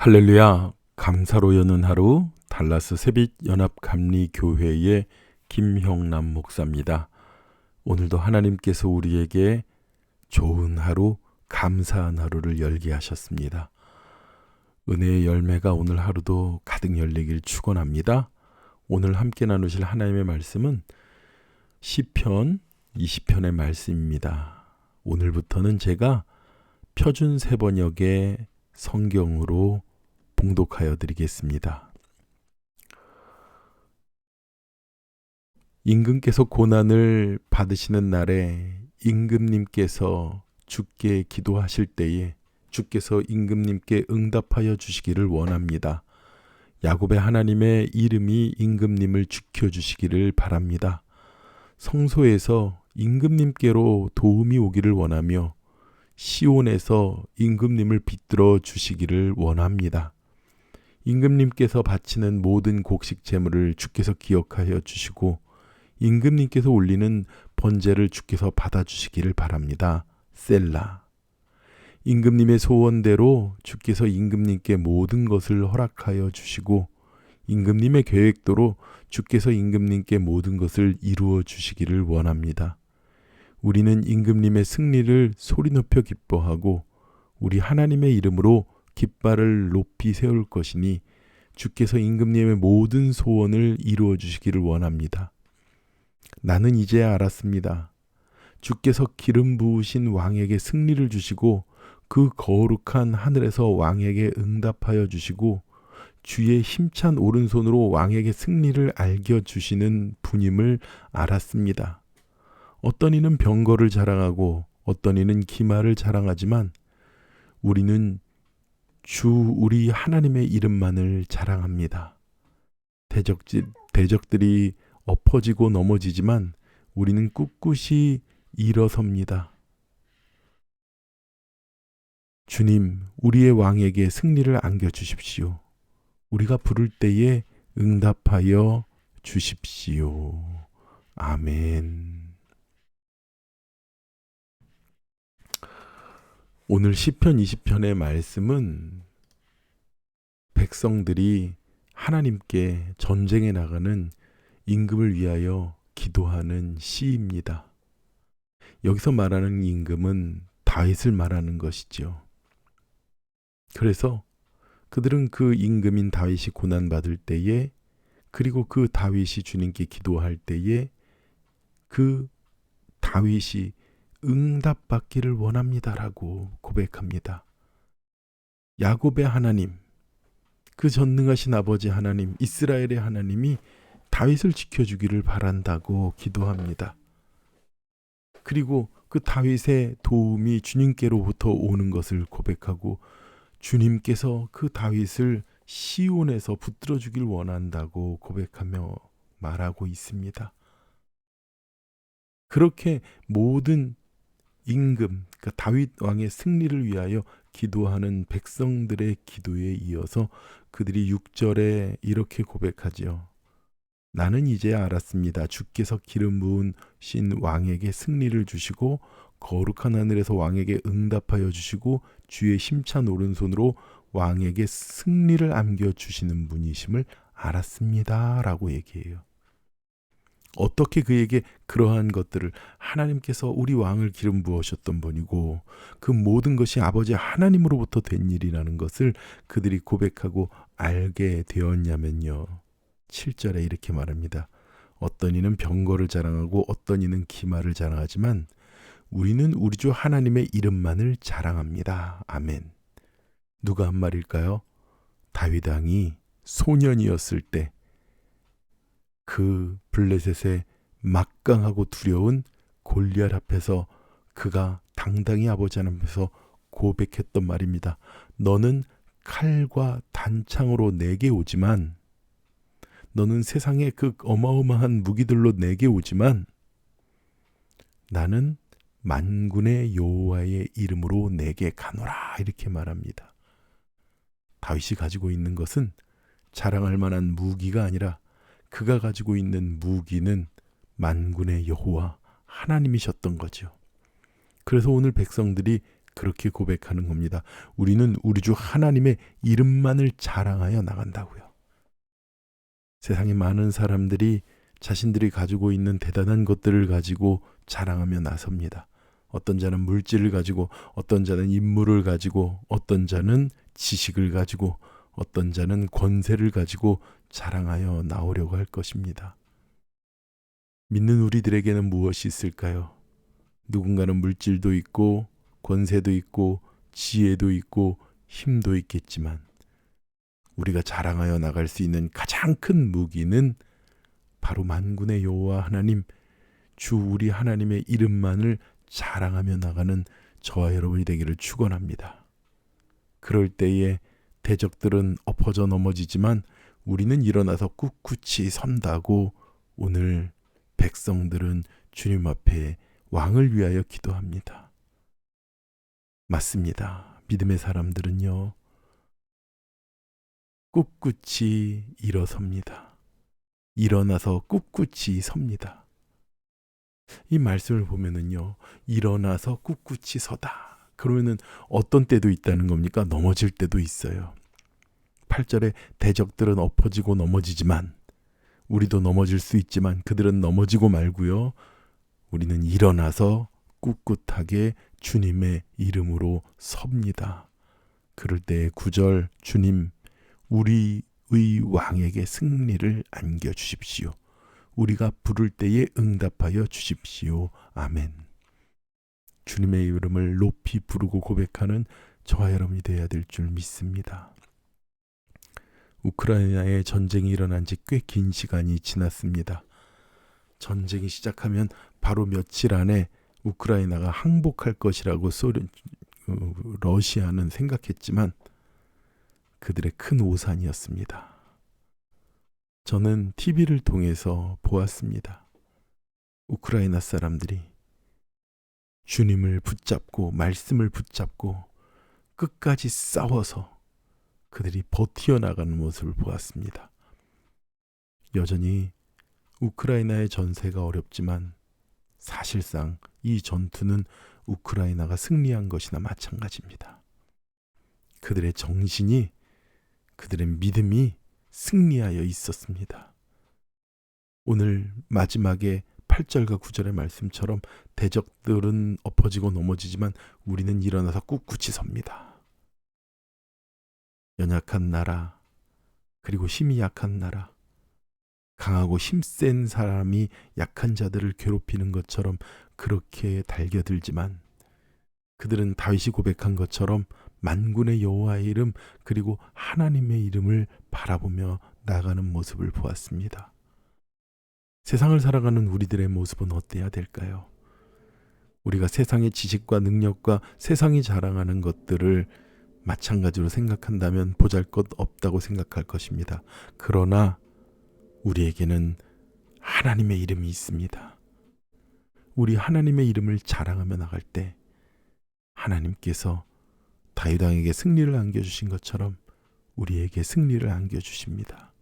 할렐루야. 감사로 여는 하루 달라스 새빛연합감리교회의 김형남 목사입니다. 오늘도 하나님께서 우리에게 좋은 하루, 감사한 하루를 열게 하셨습니다. 은혜의 열매가 오늘 하루도 가득 열리길 축원합니다. 오늘 함께 나누실 하나님의 말씀은 시편 20편의 말씀입니다. 오늘부터는 제가 표준 세번역의 성경으로 봉독하여 드리겠습니다. 임금께서 고난을 받으시는 날에 임금님께서 주께 기도하실 때에 주께서 임금님께 응답하여 주시기를 원합니다. 야곱의 하나님의 이름이 임금님을 지켜주시기를 바랍니다. 성소에서 임금님께로 도움이 오기를 원하며 시온에서 임금님을 붙들어 주시기를 원합니다. 임금님께서 바치는 모든 곡식 제물을 주께서 기억하여 주시고 임금님께서 올리는 번제를 주께서 받아주시기를 바랍니다. 셀라. 임금님의 소원대로 주께서 임금님께 모든 것을 허락하여 주시고 임금님의 계획대로 주께서 임금님께 모든 것을 이루어 주시기를 원합니다. 우리는 임금님의 승리를 소리 높여 기뻐하고 우리 하나님의 이름으로 깃발을 높이 세울 것이니 주께서 임금님의 모든 소원을 이루어 주시기를 원합니다. 나는 이제 알았습니다. 주께서 기름 부으신 왕에게 승리를 주시고 그 거룩한 하늘에서 왕에게 응답하여 주시고 주의 힘찬 오른손으로 왕에게 승리를 알겨주시는 분임을 알았습니다. 어떤 이는 병거를 자랑하고 어떤 이는 기마를 자랑하지만 우리는 주 우리 하나님의 이름만을 자랑합니다. 대적들이 엎어지고 넘어지지만 우리는 꿋꿋이 일어섭니다. 주님, 우리의 왕에게 승리를 안겨주십시오. 우리가 부를 때에 응답하여 주십시오. 아멘. 오늘 시편 20편의 말씀은 백성들이 하나님께 전쟁에 나가는 임금을 위하여 기도하는 시입니다. 여기서 말하는 임금은 다윗을 말하는 것이죠. 그래서 그들은 그 임금인 다윗이 고난받을 때에 그리고 그 다윗이 주님께 기도할 때에 그 다윗이 응답받기를 원합니다라고 고백합니다. 야곱의 하나님, 그 전능하신 아버지 하나님, 이스라엘의 하나님이 다윗을 지켜주기를 바란다고 기도합니다. 그리고 그 다윗의 도움이 주님께로부터 오는 것을 고백하고 주님께서 그 다윗을 시온에서 붙들어 주길 원한다고 고백하며 말하고 있습니다. 그렇게 모든 임금, 그러니까 다윗 왕의 승리를 위하여 기도하는 백성들의 기도에 이어서 그들이 6절에 이렇게 고백하지요. 나는 이제 알았습니다. 주께서 기름 부으신 왕에게 승리를 주시고 거룩한 하늘에서 왕에게 응답하여 주시고 주의 힘찬 오른손으로 왕에게 승리를 안겨주시는 분이심을 알았습니다. 라고 얘기해요. 어떻게 그에게 그러한 것들을 하나님께서 우리 왕을 기름 부으셨던 분이고 그 모든 것이 아버지 하나님으로부터 된 일이라는 것을 그들이 고백하고 알게 되었냐면요. 7절에 이렇게 말합니다. 어떤 이는 병거를 자랑하고 어떤 이는 기마를 자랑하지만 우리는 우리 주 하나님의 이름만을 자랑합니다. 아멘. 누가 한 말일까요? 다윗 왕이 소년이었을 때 그 블레셋의 막강하고 두려운 골리앗 앞에서 그가 당당히 아버지 하나님 앞에서 고백했던 말입니다. 너는 칼과 단창으로 내게 오지만 너는 세상의 그 어마어마한 무기들로 내게 오지만 나는 만군의 여호와의 이름으로 내게 가노라 이렇게 말합니다. 다윗이 가지고 있는 것은 자랑할 만한 무기가 아니라 그가 가지고 있는 무기는 만군의 여호와 하나님이셨던 거죠. 그래서 오늘 백성들이 그렇게 고백하는 겁니다. 우리는 우리 주 하나님의 이름만을 자랑하여 나간다고요. 세상에 많은 사람들이 자신들이 가지고 있는 대단한 것들을 가지고 자랑하며 나섭니다. 어떤 자는 물질을 가지고, 어떤 자는 인물을 가지고, 어떤 자는 지식을 가지고, 어떤 자는 권세를 가지고 자랑하여 나오려고 할 것입니다. 믿는 우리들에게는 무엇이 있을까요? 누군가는 물질도 있고 권세도 있고 지혜도 있고 힘도 있겠지만 우리가 자랑하여 나갈 수 있는 가장 큰 무기는 바로 만군의 여호와 하나님, 주 우리 하나님의 이름만을 자랑하며 나가는 저와 여러분이 되기를 축원합니다. 그럴 때에 대적들은 엎어져 넘어지지만 우리는 일어나서 꿋꿋이 선다고 오늘 백성들은 주님 앞에 왕을 위하여 기도합니다. 맞습니다. 믿음의 사람들은요, 꿋꿋이 일어섭니다. 일어나서 꿋꿋이 섭니다. 이 말씀을 보면은요, 일어나서 꿋꿋이 서다. 그러면은 어떤 때도 있다는 겁니까? 넘어질 때도 있어요. 8절에 대적들은 엎어지고 넘어지지만, 우리도 넘어질 수 있지만 그들은 넘어지고 말고요, 우리는 일어나서 꿋꿋하게 주님의 이름으로 섭니다. 그럴 때 9절, 주님 우리의 왕에게 승리를 안겨주십시오. 우리가 부를 때에 응답하여 주십시오. 아멘. 주님의 이름을 높이 부르고 고백하는 저와 여러분이 되어야 될 줄 믿습니다. 우크라이나에 전쟁이 일어난 지 꽤 긴 시간이 지났습니다. 전쟁이 시작하면 바로 며칠 안에 우크라이나가 항복할 것이라고 러시아는 생각했지만 그들의 큰 오산이었습니다. 저는 TV를 통해서 보았습니다. 우크라이나 사람들이 주님을 붙잡고 말씀을 붙잡고 끝까지 싸워서 그들이 버티어나가는 모습을 보았습니다. 여전히 우크라이나의 전세가 어렵지만 사실상 이 전투는 우크라이나가 승리한 것이나 마찬가지입니다. 그들의 정신이, 그들의 믿음이 승리하여 있었습니다. 오늘 마지막에 8절과 9절의 말씀처럼 대적들은 엎어지고 넘어지지만 우리는 일어나서 꿋꿋이 섭니다. 연약한 나라, 그리고 힘이 약한 나라, 강하고 힘센 사람이 약한 자들을 괴롭히는 것처럼 그렇게 달겨들지만 그들은 다윗이 고백한 것처럼 만군의 여호와의 이름, 그리고 하나님의 이름을 바라보며 나가는 모습을 보았습니다. 세상을 살아가는 우리들의 모습은 어때야 될까요? 우리가 세상의 지식과 능력과 세상이 자랑하는 것들을 마찬가지로 생각한다면 보잘것없다고 생각할 것입니다. 그러나 우리에게는 하나님의 이름이 있습니다. 우리 하나님의 이름을 자랑하며 나갈 때 하나님께서 다윗 왕에게 승리를 안겨주신 것처럼 우리에게 승리를 안겨주십니다.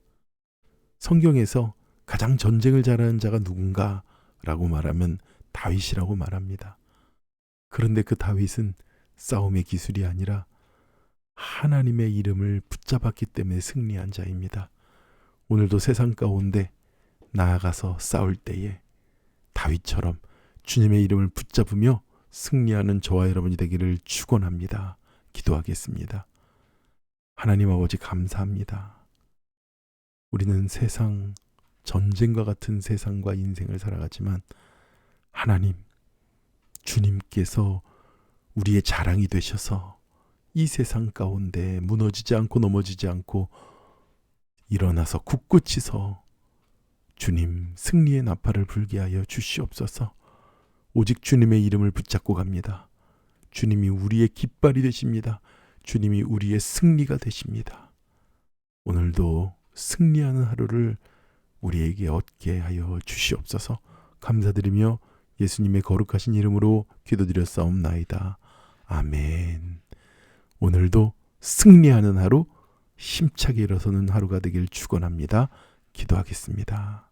성경에서 가장 전쟁을 잘하는 자가 누군가라고 말하면 다윗이라고 말합니다. 그런데 그 다윗은 싸움의 기술이 아니라 하나님의 이름을 붙잡았기 때문에 승리한 자입니다. 오늘도 세상 가운데 나아가서 싸울 때에 다윗처럼 주님의 이름을 붙잡으며 승리하는 저와 여러분이 되기를 축원합니다. 기도하겠습니다. 하나님 아버지 감사합니다. 우리는 세상, 전쟁과 같은 세상과 인생을 살아가지만 하나님, 주님께서 우리의 자랑이 되셔서 이 세상 가운데 무너지지 않고 넘어지지 않고 일어나서 굳굳이 서 주님 승리의 나팔을 불게 하여 주시옵소서. 오직 주님의 이름을 붙잡고 갑니다. 주님이 우리의 깃발이 되십니다. 주님이 우리의 승리가 되십니다. 오늘도 승리하는 하루를 우리에게 얻게 하여 주시옵소서. 감사드리며 예수님의 거룩하신 이름으로 기도드렸사옵나이다. 아멘. 오늘도 승리하는 하루, 힘차게 일어서는 하루가 되길 축원합니다. 기도하겠습니다.